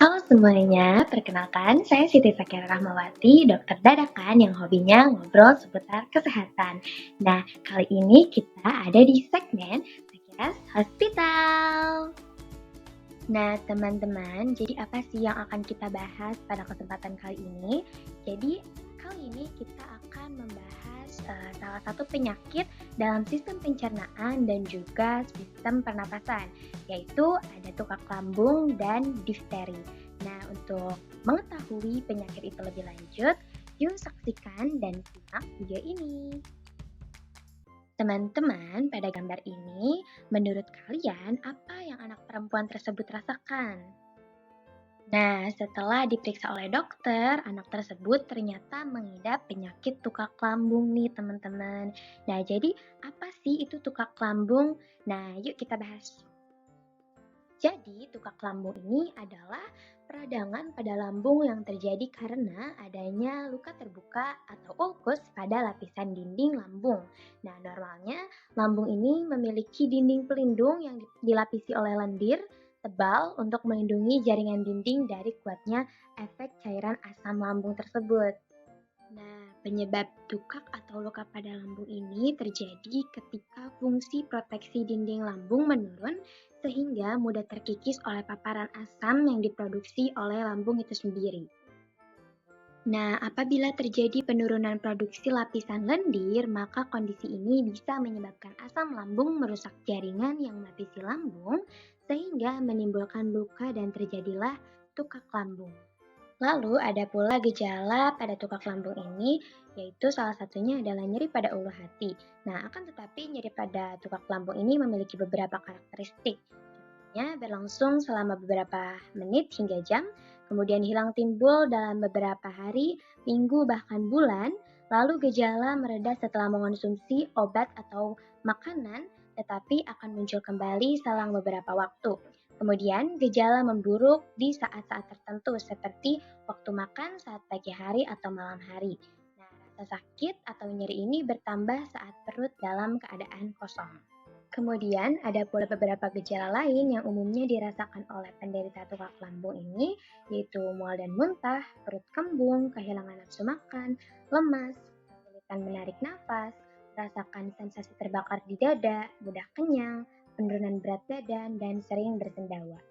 Halo semuanya, perkenalkan saya Siti Sakira Rahmawati, dokter dadakan yang hobinya ngobrol seputar kesehatan. Nah, kali ini kita ada di segmen Sakiras Hospital. Nah, teman-teman, jadi apa sih yang akan kita bahas pada kesempatan kali ini? Jadi, kali ini kita akan membahas salah satu penyakit dalam sistem pencernaan dan juga sistem pernapasan, yaitu ada tukak lambung dan difteri. Nah, untuk mengetahui penyakit itu lebih lanjut, yuk saksikan dan simak video ini. Teman-teman, pada gambar ini, menurut kalian apa yang anak perempuan tersebut rasakan? Nah, setelah diperiksa oleh dokter, anak tersebut ternyata mengidap penyakit tukak lambung nih teman-teman. Nah, jadi apa sih itu tukak lambung? Nah, yuk kita bahas. Jadi, tukak lambung ini adalah peradangan pada lambung yang terjadi karena adanya luka terbuka atau ulkus pada lapisan dinding lambung. Nah, normalnya lambung ini memiliki dinding pelindung yang dilapisi oleh lendir tebal untuk melindungi jaringan dinding dari kuatnya efek cairan asam lambung tersebut. Nah, penyebab tukak atau luka pada lambung ini terjadi ketika fungsi proteksi dinding lambung menurun sehingga mudah terkikis oleh paparan asam yang diproduksi oleh lambung itu sendiri. Nah, apabila terjadi penurunan produksi lapisan lendir, maka kondisi ini bisa menyebabkan asam lambung merusak jaringan yang melapisi lambung sehingga menimbulkan luka dan terjadilah tukak lambung. Lalu ada pula gejala pada tukak lambung ini, yaitu salah satunya adalah nyeri pada ulu hati. Nah, akan tetapi nyeri pada tukak lambung ini memiliki beberapa karakteristik. Contohnya berlangsung selama beberapa menit hingga jam, kemudian hilang timbul dalam beberapa hari, minggu, bahkan bulan, lalu gejala mereda setelah mengonsumsi obat atau makanan, tetapi akan muncul kembali selang beberapa waktu. Kemudian, gejala memburuk di saat-saat tertentu seperti waktu makan saat pagi hari atau malam hari. Nah, rasa sakit atau nyeri ini bertambah saat perut dalam keadaan kosong. Kemudian, ada pula beberapa gejala lain yang umumnya dirasakan oleh penderita tukak lambung ini, yaitu mual dan muntah, perut kembung, kehilangan nafsu makan, lemas, kesulitan menarik nafas, merasakan sensasi terbakar di dada, mudah kenyang, penurunan berat badan, dan sering bersendawa.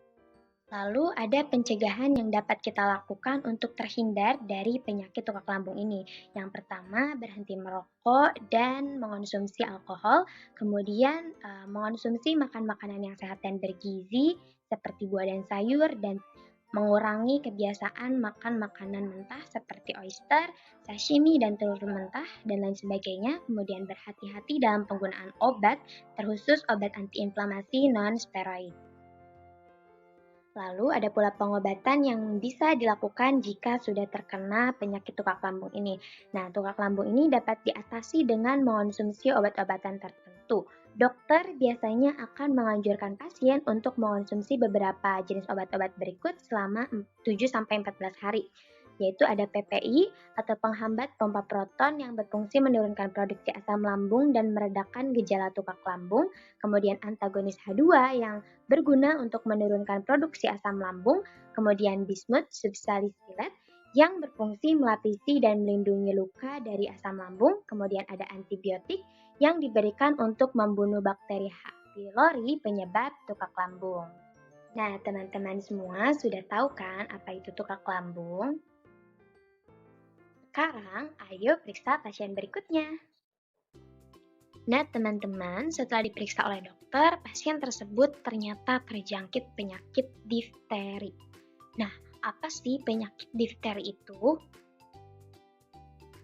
Lalu ada pencegahan yang dapat kita lakukan untuk terhindar dari penyakit tukak lambung ini. Yang pertama, berhenti merokok dan mengonsumsi alkohol. Kemudian mengonsumsi makan makanan yang sehat dan bergizi seperti buah dan sayur dan mengurangi kebiasaan makan makanan mentah seperti oyster, sashimi, dan telur mentah, dan lain sebagainya. Kemudian berhati-hati dalam penggunaan obat, terkhusus obat antiinflamasi non-steroid. Lalu ada pula pengobatan yang bisa dilakukan jika sudah terkena penyakit tukak lambung ini. Nah, tukak lambung ini dapat diatasi dengan mengonsumsi obat-obatan tertentu. Dokter biasanya akan menganjurkan pasien untuk mengonsumsi beberapa jenis obat-obat berikut selama 7-14 hari, yaitu ada PPI atau penghambat pompa proton yang berfungsi menurunkan produksi asam lambung dan meredakan gejala tukak lambung, kemudian antagonis H2 yang berguna untuk menurunkan produksi asam lambung, kemudian bismut subsalicylet yang berfungsi melapisi dan melindungi luka dari asam lambung, kemudian ada antibiotik yang diberikan untuk membunuh bakteri H. pylori penyebab tukak lambung. Nah, teman-teman semua sudah tahu kan apa itu tukak lambung? Sekarang, ayo periksa pasien berikutnya. Nah, teman-teman, setelah diperiksa oleh dokter, pasien tersebut ternyata terjangkit penyakit difteri. Nah, apa sih penyakit difteri itu?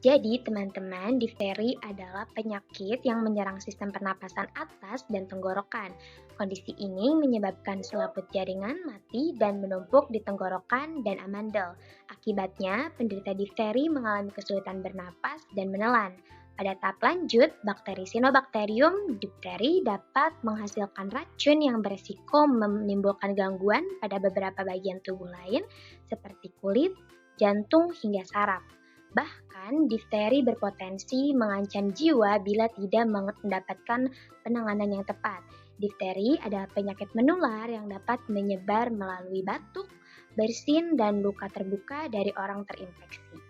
Jadi, teman-teman, difteri adalah penyakit yang menyerang sistem pernapasan atas dan tenggorokan. Kondisi ini menyebabkan selaput jaringan mati dan menumpuk di tenggorokan dan amandel. Akibatnya, penderita difteri mengalami kesulitan bernapas dan menelan. Pada tahap lanjut, bakteri Cyanobacterium diphtheri dapat menghasilkan racun yang beresiko menimbulkan gangguan pada beberapa bagian tubuh lain seperti kulit, jantung, hingga saraf. Bahkan, difteri berpotensi mengancam jiwa bila tidak mendapatkan penanganan yang tepat. Difteri adalah penyakit menular yang dapat menyebar melalui batuk, bersin, dan luka terbuka dari orang terinfeksi.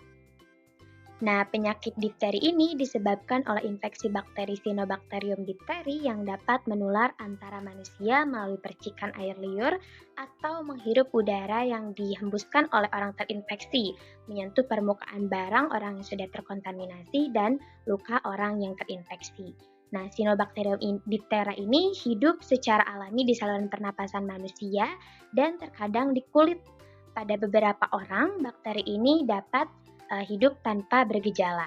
Nah, penyakit difteri ini disebabkan oleh infeksi bakteri Cyanobacterium diphtheri yang dapat menular antara manusia melalui percikan air liur atau menghirup udara yang dihembuskan oleh orang terinfeksi, menyentuh permukaan barang orang yang sudah terkontaminasi dan luka orang yang terinfeksi. Nah, Cyanobacterium diphthera ini hidup secara alami di saluran pernapasan manusia dan terkadang di kulit. Pada beberapa orang, bakteri ini dapat hidup tanpa bergejala.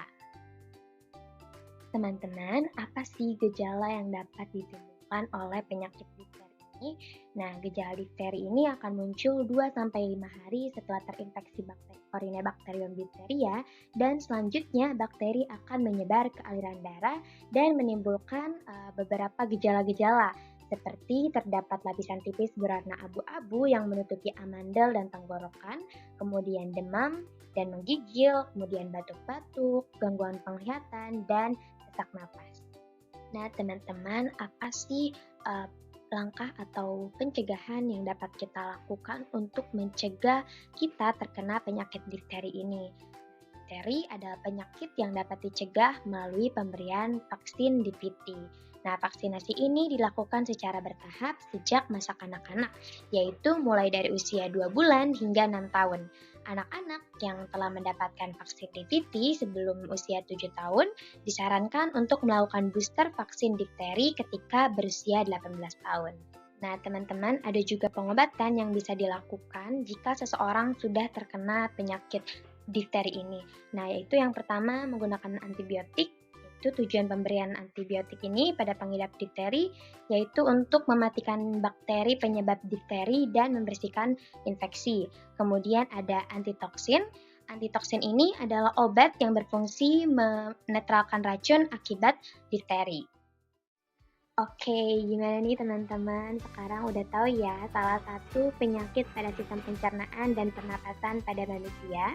Teman-teman, apa sih gejala yang dapat ditimbulkan oleh penyakit difteri ini? Nah, gejala difteri ini akan muncul 2-5 hari setelah terinfeksi bakteri Corynebacterium diphtheria dan selanjutnya bakteri akan menyebar ke aliran darah dan menimbulkan beberapa gejala-gejala seperti terdapat lapisan tipis berwarna abu-abu yang menutupi amandel dan tenggorokan, kemudian demam dan menggigil, kemudian batuk-batuk, gangguan penglihatan, dan sesak napas. Nah, teman-teman, apa sih langkah atau pencegahan yang dapat kita lakukan untuk mencegah kita terkena penyakit difteri ini? Difteri adalah penyakit yang dapat dicegah melalui pemberian vaksin DPT. Nah, vaksinasi ini dilakukan secara bertahap sejak masa kanak-kanak, yaitu mulai dari usia 2 bulan hingga 6 tahun. Anak-anak yang telah mendapatkan vaksin DPT sebelum usia 7 tahun disarankan untuk melakukan booster vaksin difteri ketika berusia 18 tahun. Nah, teman-teman, ada juga pengobatan yang bisa dilakukan jika seseorang sudah terkena penyakit difteri ini. Nah, yaitu yang pertama menggunakan antibiotik. Itu tujuan pemberian antibiotik ini pada pengidap difteri yaitu untuk mematikan bakteri penyebab difteri dan membersihkan infeksi. Kemudian ada antitoksin. Antitoksin ini adalah obat yang berfungsi menetralkan racun akibat difteri. Oke, gimana nih teman-teman? Sekarang udah tahu ya salah satu penyakit pada sistem pencernaan dan pernapasan pada manusia?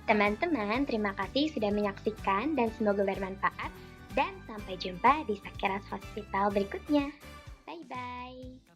Teman-teman, terima kasih sudah menyaksikan dan semoga bermanfaat dan sampai jumpa di Sakeras Hospital berikutnya. Bye-bye.